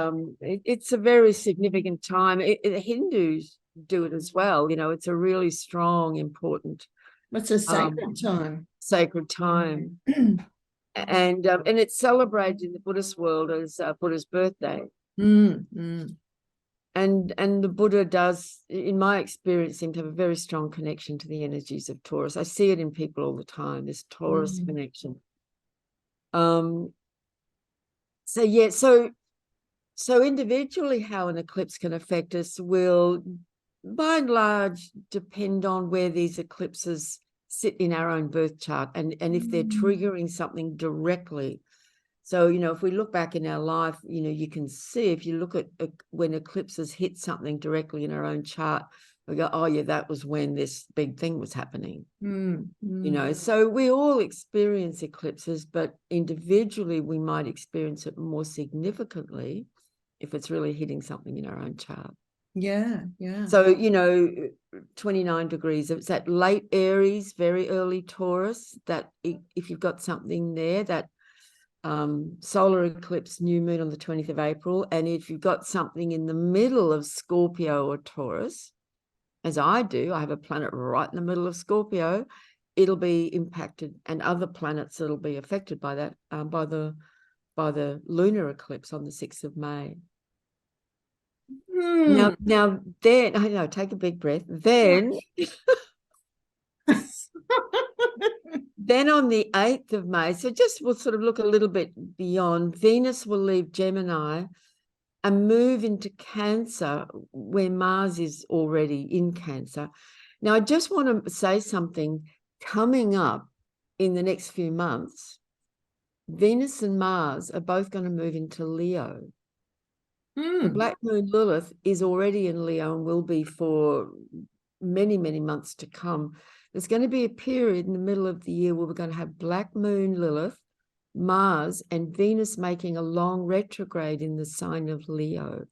it's a very significant time. The Hindus do it as well. You know, it's a really strong, important. It's a sacred time. Sacred time. And it's celebrated in the Buddhist world as Buddha's birthday. And the Buddha does, in my experience, seem to have a very strong connection to the energies of Taurus. I see it in people all the time, this Taurus connection. So yeah, so individually how an eclipse can affect us will, by and large, depend on where these eclipses sit in our own birth chart and if they're triggering something directly. So, you know, if we look back in our life, you know, you can see, if you look at when eclipses hit something directly in our own chart, we go, oh yeah, that was when this big thing was happening. You know, so we all experience eclipses, but individually we might experience it more significantly if it's really hitting something in our own chart. Yeah. So, you know, 29 degrees, it's that late Aries, very early Taurus, that if you've got something there, that solar eclipse, new moon on the 20th of April, and if you've got something in the middle of Scorpio or Taurus, as I do, I have a planet right in the middle of Scorpio, it'll be impacted, and other planets that'll be affected by that, by the lunar eclipse on the 6th of May. Now then, I know, take a big breath. Then then on the 8th of May, so just we'll sort of look a little bit beyond, Venus will leave Gemini and move into Cancer, where Mars is already in Cancer. Now, I just want to say something coming up in the next few months. Venus and Mars are both going to move into Leo. The Black Moon Lilith is already in Leo and will be for many, many months to come. There's going to be a period in the middle of the year where we're going to have Black Moon Lilith, Mars, and Venus making a long retrograde in the sign of Leo.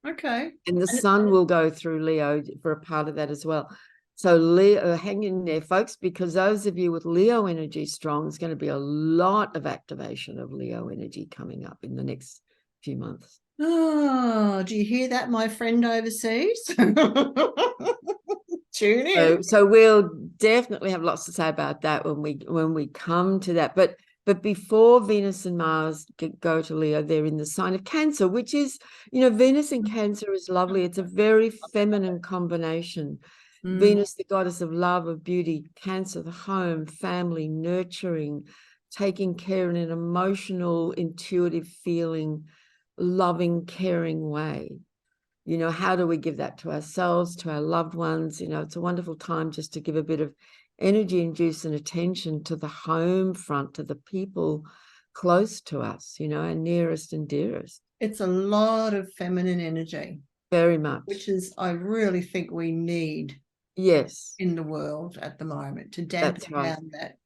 Okay. And the sun will go through Leo for a part of that as well. So Leo, hang in there, folks, because those of you with Leo energy strong, there's going to be a lot of activation of Leo energy coming up in the next few months. Oh, do you hear that, my friend overseas? Tune in. So we'll definitely have lots to say about that when we come to that. But before Venus and Mars go to Leo, they're in the sign of Cancer, which is, you know, Venus and Cancer is lovely. It's a very feminine combination. Venus, the goddess of love, of beauty, Cancer, the home, family, nurturing, taking care in an emotional, intuitive feeling, loving, caring way. You know, how do we give that to ourselves, to our loved ones? You know, it's a wonderful time just to give a bit of energy and juice and attention to the home front, to the people close to us, you know, and nearest and dearest. It's a lot of feminine energy, Very much. which is, I really think we need Yes. in the world at the moment to That's dampen right. down that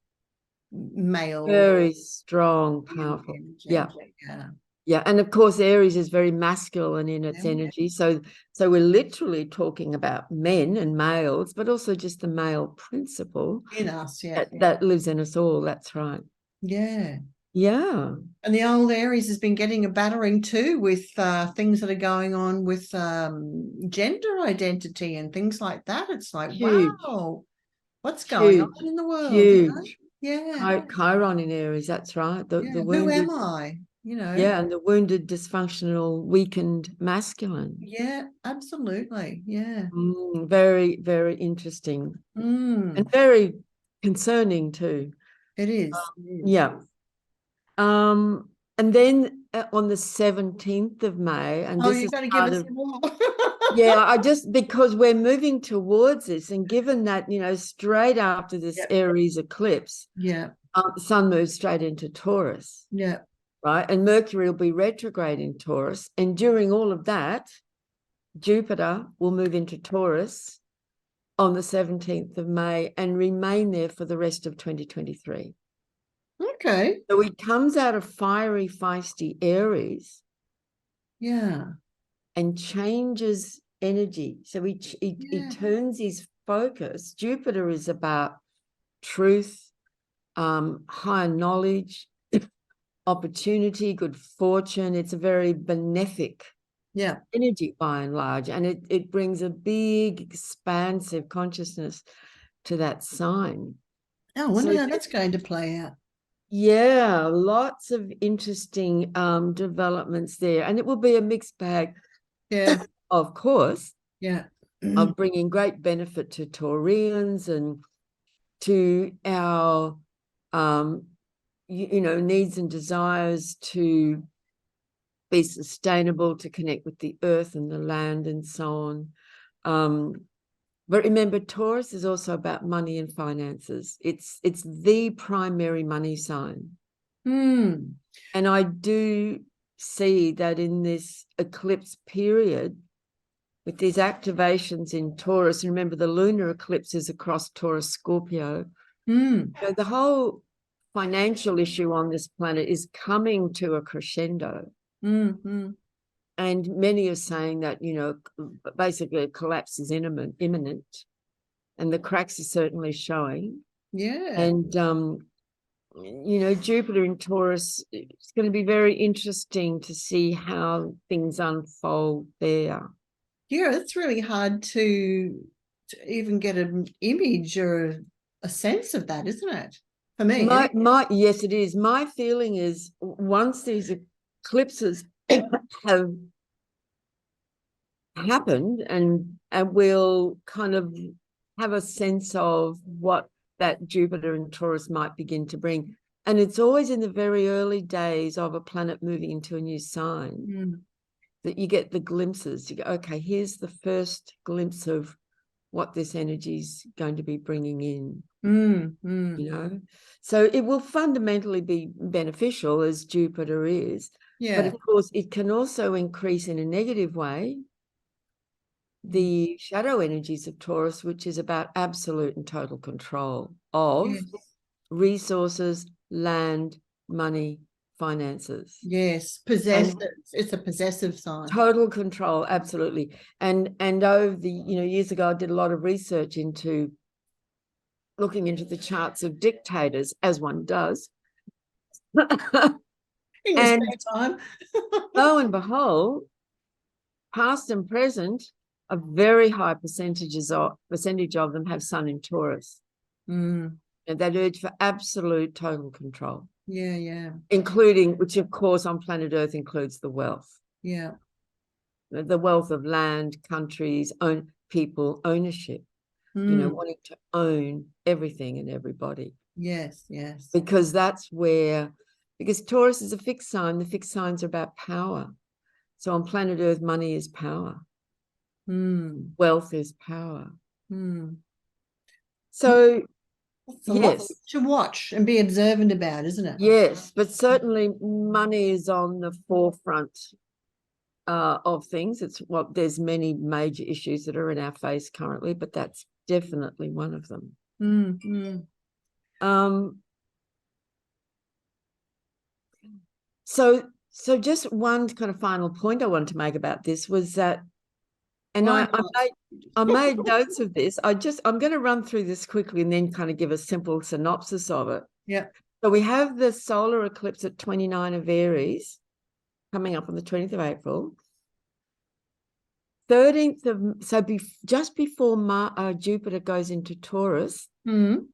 male. Very strong, powerful. Energy. Yeah. Yeah. Yeah. And of course, Aries is very masculine in its Yeah. energy. So we're literally talking about men and males, but also just the male principle In us, yeah. that lives in us all. That's right. Yeah. Yeah. And the old Aries has been getting a battering too with things that are going on with gender identity and things like that. It's like, Huge. wow, what's going Huge. on in the world? You know? Huge. Yeah. Chiron in Aries. That's right. The Yeah. Who wounded. am I? You know? Yeah. And the wounded, dysfunctional, weakened masculine. Yeah, absolutely. Yeah. Very, very interesting and Mm, very concerning too. it is. Yeah. And then on the 17th of May, and Oh, this you're is going to give part us of, more. yeah, I just, because we're moving towards this, and given that, you know, straight after this Yep. Aries eclipse, Yeah. the sun moves straight into Taurus, Yeah. right? And Mercury will be retrograde in Taurus. And during all of that, Jupiter will move into Taurus on the 17th of May and remain there for the rest of 2023. Okay. So he comes out of fiery, feisty Aries Yeah. and changes energy. So he Yeah. turns his focus. Jupiter is about truth, higher knowledge, opportunity, good fortune. It's a very benefic Yeah. energy by and large, and it brings a big, expansive consciousness to that sign. Oh, I wonder So how that's going to play out. yeah, lots of interesting developments there, and it will be a mixed bag, Yeah. of course, Yeah. of bringing great benefit to Taurians and to our you know, needs and desires to be sustainable, to connect with the earth and the land and so on. But remember, Taurus is also about money and finances. It's the primary money sign. Mm. And I do see that in this eclipse period, with these activations in Taurus, and remember the lunar eclipse is across Taurus Scorpio, Mm. so the whole financial issue on this planet is coming to a crescendo. Mm. Mm. And many are saying that, you know, basically a collapse is imminent, and the cracks are certainly showing. Yeah. And you know, Jupiter in Taurus, it's going to be very interesting to see how things unfold there. Yeah, it's really hard to even get an image or a sense of that, isn't it? For me. Yes, it is. My feeling is once these eclipses have happened and we'll kind of have a sense of what that Jupiter and Taurus might begin to bring. And it's always in the very early days of a planet moving into a new sign that you get the glimpses. You go, okay, here's the first glimpse of what this energy is going to be bringing in. You know, so it will fundamentally be beneficial as Jupiter is, but of course it can also increase in a negative way the shadow energies of Taurus, which is about absolute and total control of resources, land, money, finances. Yes, possessive. It's a possessive sign. Total control, absolutely. And over the, you know, years ago, I did a lot of research into looking into the charts of dictators, as one does. In your And spare time. lo and behold, past and present, a very high percentage of them have Sun in Taurus. And that urge for absolute total control. Yeah. Including, which of course on planet Earth includes the wealth. Yeah. The wealth of land, countries, people, ownership. You know, wanting to own everything and everybody. Yes, yes. because that's where, because Taurus is a fixed sign. The fixed signs are about power. So on planet Earth, money is power. Wealth is power. So it's a lot yes, to watch and be observant about, isn't it? yes, but certainly money is on the forefront of things. It's what there's many major issues that are in our face currently, but that's definitely one of them. So just one kind of final point I wanted to make about this was that, and I made notes of this. I'm going to run through this quickly and then kind of give a simple synopsis of it. Yeah. So we have the solar eclipse at 29 of Aries coming up on the 20th of April. 13th of, so just before Jupiter goes into Taurus, in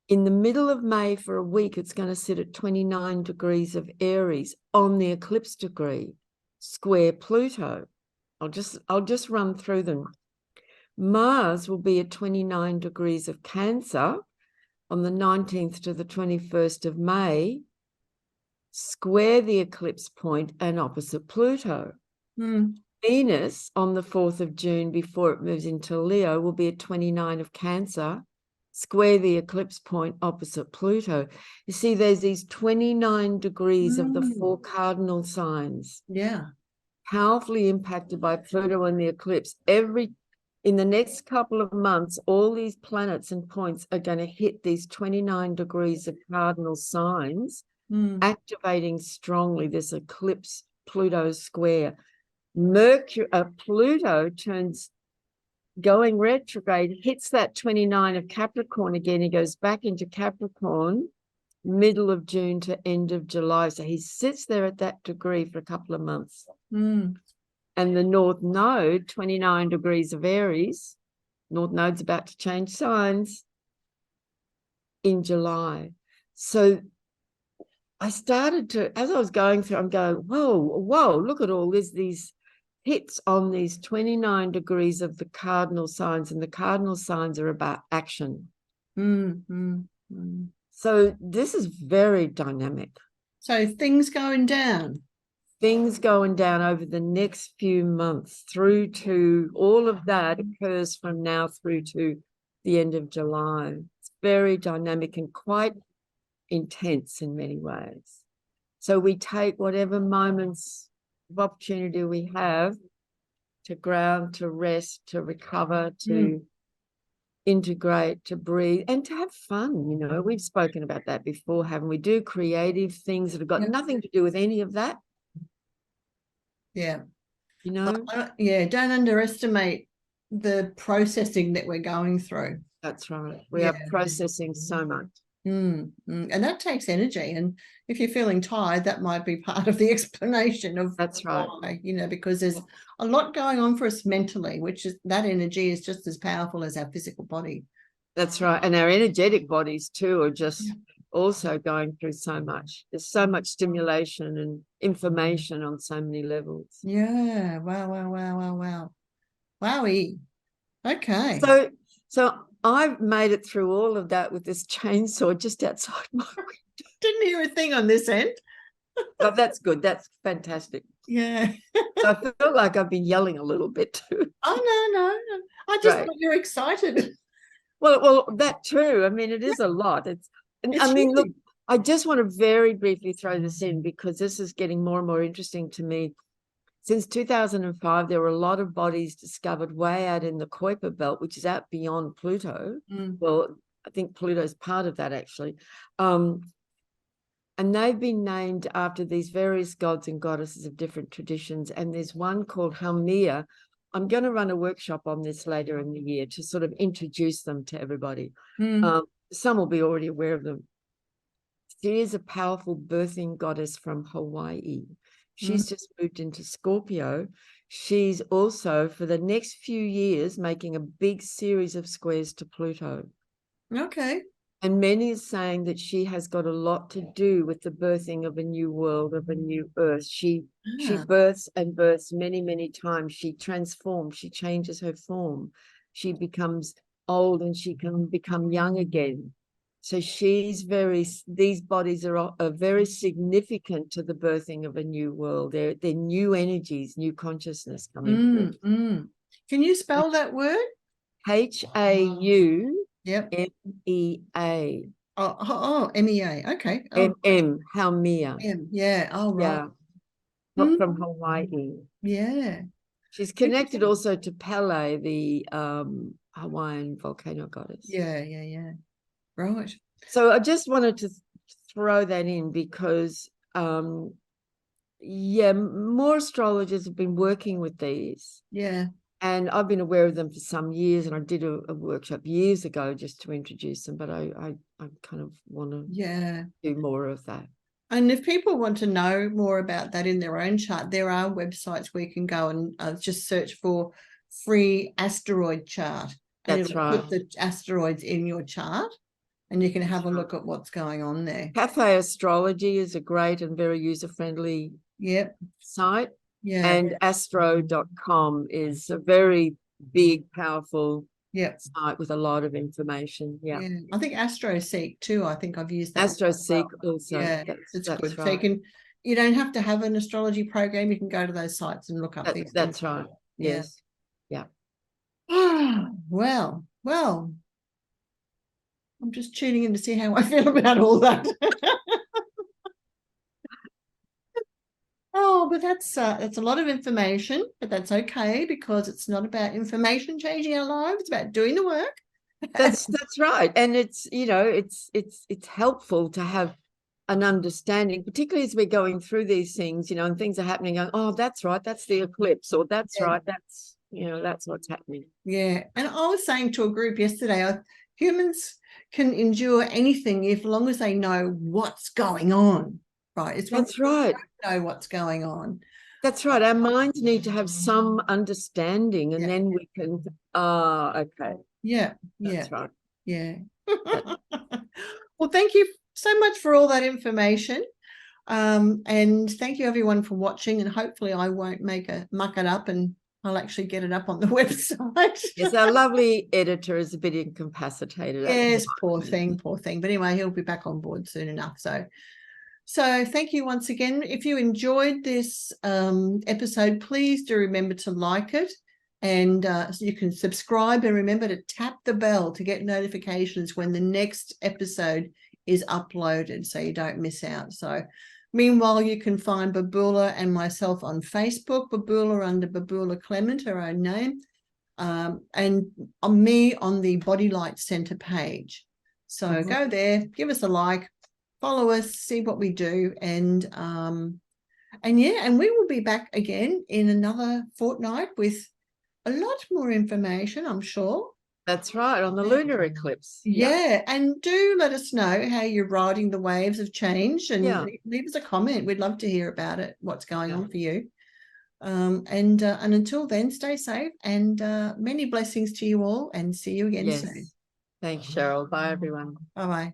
the middle of May for a week, it's going to sit at 29 degrees of Aries on the eclipse degree, square Pluto. I'll just run through them. Mars will be at 29 degrees of Cancer on the 19th to the 21st of May, square the eclipse point and opposite Pluto. Venus on the 4th of June, before it moves into Leo, will be at 29 of Cancer, square the eclipse point opposite Pluto. You see, there's these 29 degrees of the 4 cardinal signs. Yeah. Powerfully impacted by Pluto and the eclipse. In the next couple of months, all these planets and points are going to hit these 29 degrees of cardinal signs, activating strongly this eclipse Pluto square. Pluto going retrograde, hits that 29 of Capricorn again. He goes back into Capricorn middle of June to end of July. So he sits there at that degree for a couple of months. And the North Node, 29 degrees of Aries, North Node's about to change signs in July. So I started to, as I was going through, I'm going, whoa, look at all these hits on these 29 degrees of the cardinal signs, and the cardinal signs are about action. So this is very dynamic. So things going down. Things going down over the next few months, through to all of that occurs from now through to the end of July. It's very dynamic and quite intense in many ways. So we take whatever moments of opportunity we have to ground, to rest, to recover, to integrate, to breathe, and to have fun. You know, we've spoken about that before, haven't we? Do creative things that have got nothing to do with any of that. Yeah. You know? Don't underestimate the processing that we're going through. That's right. We are processing so much. And that takes energy. And if you're feeling tired, that might be part of the explanation of that's right. Why, you know, because there's a lot going on for us mentally, which is that energy is just as powerful as our physical body. That's right. And our energetic bodies too are just also going through so much. There's so much stimulation and information on so many levels. Yeah. Wow. Wowie. Okay. So I've made it through all of that with this chainsaw just outside my window. Didn't hear a thing on this end. But that's good. That's fantastic. Yeah. So I feel like I've been yelling a little bit too. Oh, no. I just thought you're excited. Well, that too. I mean, it is a lot. Look, I just want to very briefly throw this in because this is getting more and more interesting to me. Since 2005, there were a lot of bodies discovered way out in the Kuiper belt, which is out beyond Pluto. Well, I think Pluto's part of that, actually. And they've been named after these various gods and goddesses of different traditions. And there's one called Haumea. I'm going to run a workshop on this later in the year to sort of introduce them to everybody. Some will be already aware of them. She is a powerful birthing goddess from Hawaii. She's just moved into Scorpio. She's also, for the next few years, making a big series of squares to Pluto. Okay. And many are saying that she has got a lot to do with the birthing of a new world, of a new earth. She births and births many, many times. She transforms. She changes her form. She becomes old and she can become young again. So these bodies are very significant to the birthing of a new world. They're new energies, new consciousness coming through. Can you spell that word? Haumea. Yep. MEA. Okay. Haumea. Yeah. Oh, right. Yeah. From Hawaii. Yeah. She's connected also to Pele, the Hawaiian volcano goddess. Yeah. Right. So I just wanted to throw that in because, more astrologers have been working with these. Yeah. And I've been aware of them for some years, and I did a workshop years ago just to introduce them, but I kind of want to do more of that. And if people want to know more about that in their own chart, there are websites where you can go and just search for free asteroid chart. And That's it'll right. put the asteroids in your chart, and you can have a look at what's going on there. Cafe Astrology is a great and very user-friendly site. Yeah. And astro.com is a very big, powerful site with a lot of information. Yeah. I think AstroSeek too. I think I've used that. AstroSeek also. Yeah, it's good. Right. So you don't have to have an astrology program. You can go to those sites and look up these things. That's right. Yes. Yeah. Well, I'm just tuning in to see how I feel about all that. Oh, but that's a lot of information, but that's okay because it's not about information changing our lives. It's about doing the work. That's right. And it's, it's helpful to have an understanding, particularly as we're going through these things, and things are happening. Oh, that's right. That's the eclipse, or that's right. That's, that's what's happening. Yeah. And I was saying to a group yesterday, humans can endure anything as long as they know what's going on. Right. That's right. Know what's going on. That's right. Our minds need to have some understanding, and then we can. Okay. Yeah. That's right. Yeah. Well, thank you so much for all that information. And thank you everyone for watching, and hopefully I won't muck it up, and I'll actually get it up on the website. Yes, our lovely editor is a bit incapacitated. Yes, poor thing. But anyway, he'll be back on board soon enough. So thank you once again. If you enjoyed this episode, please do remember to like it, and so you can subscribe, and remember to tap the bell to get notifications when the next episode is uploaded so you don't miss out. So meanwhile, you can find Babula and myself on Facebook, Babula under Babula Clement, her own name, and on me on the Body Light Center page. So go there, give us a like, follow us, see what we do, and we will be back again in another fortnight with a lot more information, I'm sure. That's right, on the lunar eclipse. Yeah, and do let us know how you're riding the waves of change, and leave us a comment. We'd love to hear about it, what's going on for you. And until then, stay safe, and many blessings to you all, and see you again soon. Thanks, Cheryl. Bye, everyone. Bye-bye.